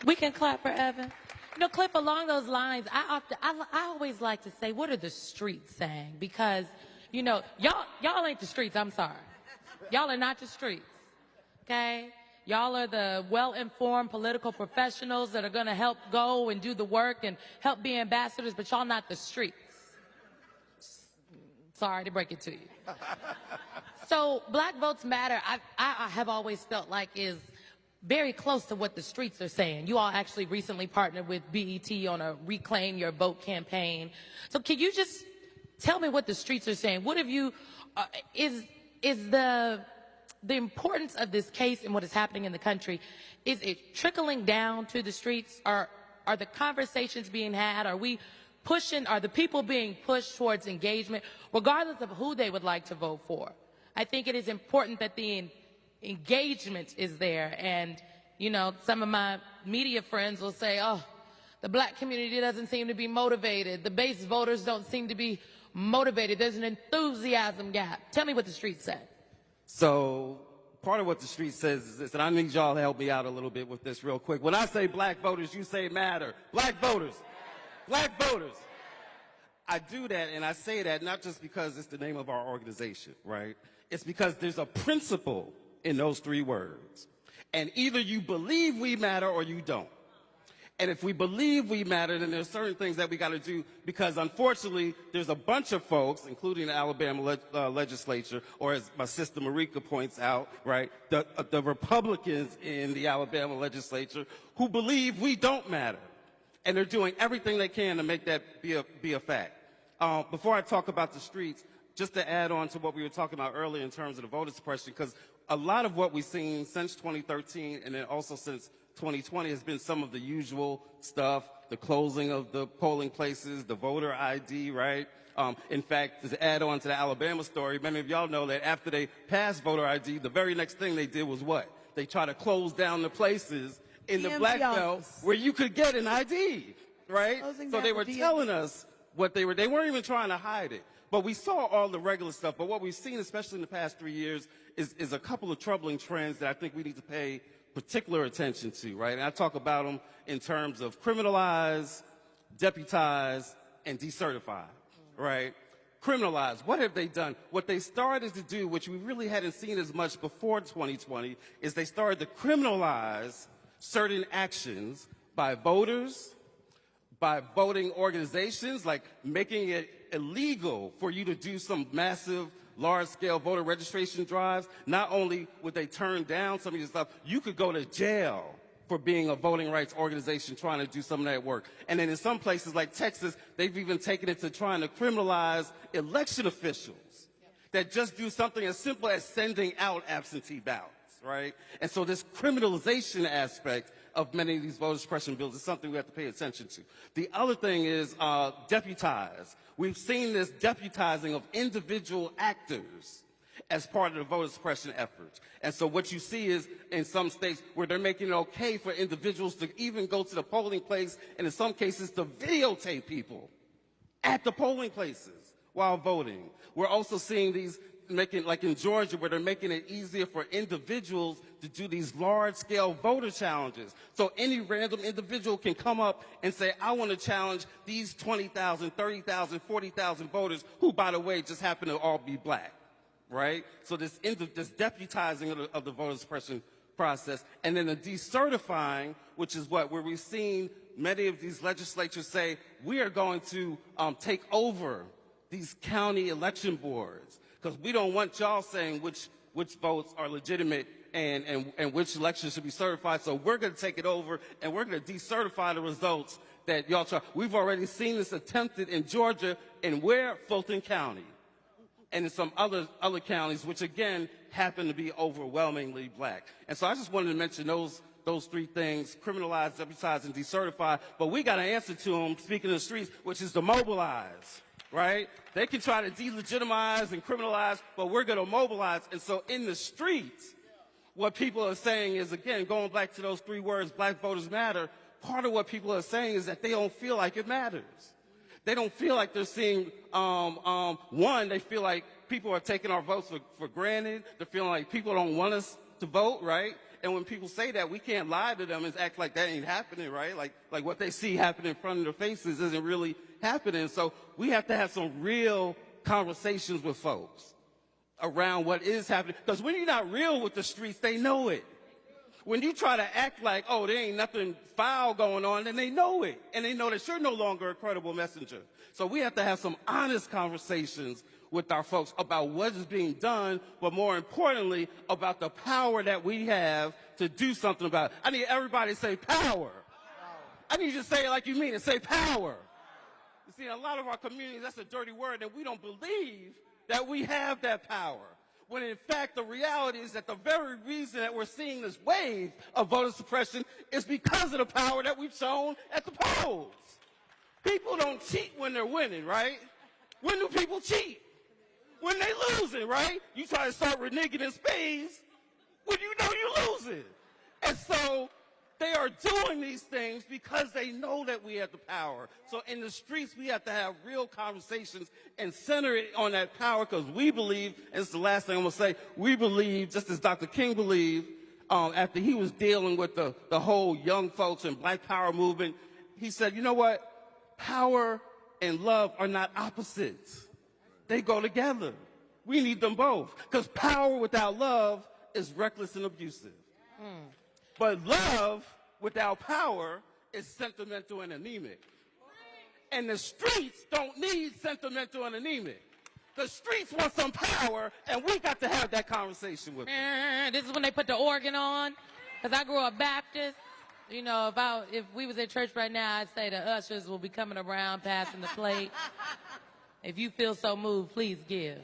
we can clap for Evan. You know, Cliff, along those lines, I always like to say, what are the streets saying? Because, you know, y'all ain't the streets, I'm sorry. Y'all are not the streets, okay? Y'all are the well-informed political professionals that are going to help go and do the work and help be ambassadors, but y'all not the streets. Sorry to break it to you. So Black Votes Matter, I have always felt like is very close to what the streets are saying. You all actually recently partnered with BET on a Reclaim Your Vote campaign. So can you just tell me what the streets are saying? What have you, is the importance of this case and what is happening in the country, is it trickling down to the streets? Are the conversations being had? Are we pushing, are the people being pushed towards engagement, regardless of who they would like to vote for? I think it is important that the engagement is there. And, you know, some of my media friends will say, oh, the black community doesn't seem to be motivated. The base voters don't seem to be motivated. There's an enthusiasm gap. Tell me what the streets say. So part of what the street says is this, and I need y'all to help me out a little bit with this real quick. When I say black voters, you say matter. Black voters. Black voters. I do that, and I say that not just because it's the name of our organization, right? It's because there's a principle in those three words. And either you believe we matter or you don't. And if we believe we matter, then there's certain things that we got to do, because unfortunately, there's a bunch of folks, including the Alabama legislature, or as my sister Marika points out, right, the Republicans in the Alabama legislature who believe we don't matter. And they're doing everything they can to make that be a fact. Before I talk about the streets, just to add on to what we were talking about earlier in terms of the voter suppression, because a lot of what we've seen since 2013 and then also since 2020 has been some of the usual stuff, the closing of the polling places, the voter ID, right? In fact, to add on to the Alabama story, many of y'all know that after they passed voter ID, the very next thing they did was what? They tried to close down the places in the Black Belt where you could get an ID, right? So they were telling us what they weren't even trying to hide it. But we saw all the regular stuff. But what we've seen, especially in the past 3 years, is a couple of troubling trends that I think we need to pay particular attention to, right? And I talk about them in terms of criminalize, deputize, and decertify, right? Criminalize, what have they done? What they started to do, which we really hadn't seen as much before 2020, is they started to criminalize certain actions by voters, by voting organizations, like making it illegal for you to do some massive, large-scale voter registration drives. Not only would they turn down some of your stuff, you could go to jail for being a voting rights organization trying to do some of that work. And then in some places like Texas, they've even taken it to trying to criminalize election officials that just do something as simple as sending out absentee ballots, right? And so this criminalization aspect of many of these voter suppression bills is something we have to pay attention to. The other thing is deputize. We've seen this deputizing of individual actors as part of the voter suppression effort. And so what you see is in some states where they're making it okay for individuals to even go to the polling place, and in some cases to videotape people at the polling places while voting. We're also seeing these making, like in Georgia, where they're making it easier for individuals to do these large-scale voter challenges. So any random individual can come up and say, I want to challenge these 20,000, 30,000, 40,000 voters who, by the way, just happen to all be black, right? So this deputizing of the voter suppression process, and then the decertifying, which is where we've seen many of these legislatures say, we are going to take over these county election boards, because we don't want y'all saying which votes are legitimate and which elections should be certified. So we're going to take it over, and we're going to decertify the results that y'all try. We've already seen this attempted in Georgia, and where? Fulton County, and in some other counties, which again happen to be overwhelmingly black. And so I just wanted to mention those three things: criminalize, deputize, and decertify. But we got an answer to them, speaking of the streets, which is to mobilize. Right? They can try to delegitimize and criminalize, but we're going to mobilize. And so in the streets, what people are saying is, again, going back to those three words, black voters matter, part of what people are saying is that they don't feel like it matters. They don't feel like they're seeing, one, they feel like people are taking our votes for granted. They're feeling like people don't want us to vote, right? And when people say that, we can't lie to them and act like that ain't happening, right? Like what they see happening in front of their faces isn't really happening. So we have to have some real conversations with folks around what is happening. Because when you're not real with the streets, they know it. When you try to act like, oh, there ain't nothing foul going on, then they know it. And they know that you're no longer a credible messenger. So we have to have some honest conversations with our folks about what is being done, but more importantly, about the power that we have to do something about it. I need everybody to say power. I need you to say it like you mean it. Say power. You see, in a lot of our communities, that's a dirty word, and we don't believe that we have that power. When in fact, the reality is that the very reason that we're seeing this wave of voter suppression is because of the power that we've shown at the polls. People don't cheat when they're winning, right? When do people cheat? When they losing, right? You try to start reneging in spades when you know you're losing. And so they are doing these things because they know that we have the power. So in the streets, we have to have real conversations and center it on that power, because we believe, and this is the last thing I'm going to say, we believe, just as Dr. King believed, after he was dealing with the whole young folks and Black Power movement, he said, you know what? Power and love are not opposites. They go together. We need them both, because power without love is reckless and abusive. But love without power is sentimental and anemic. And the streets don't need sentimental and anemic. The streets want some power, and we got to have that conversation with them. This is when they put the organ on, because I grew up Baptist. You know, if we was at church right now, I'd say the ushers will be coming around passing the plate. If you feel so moved, please give.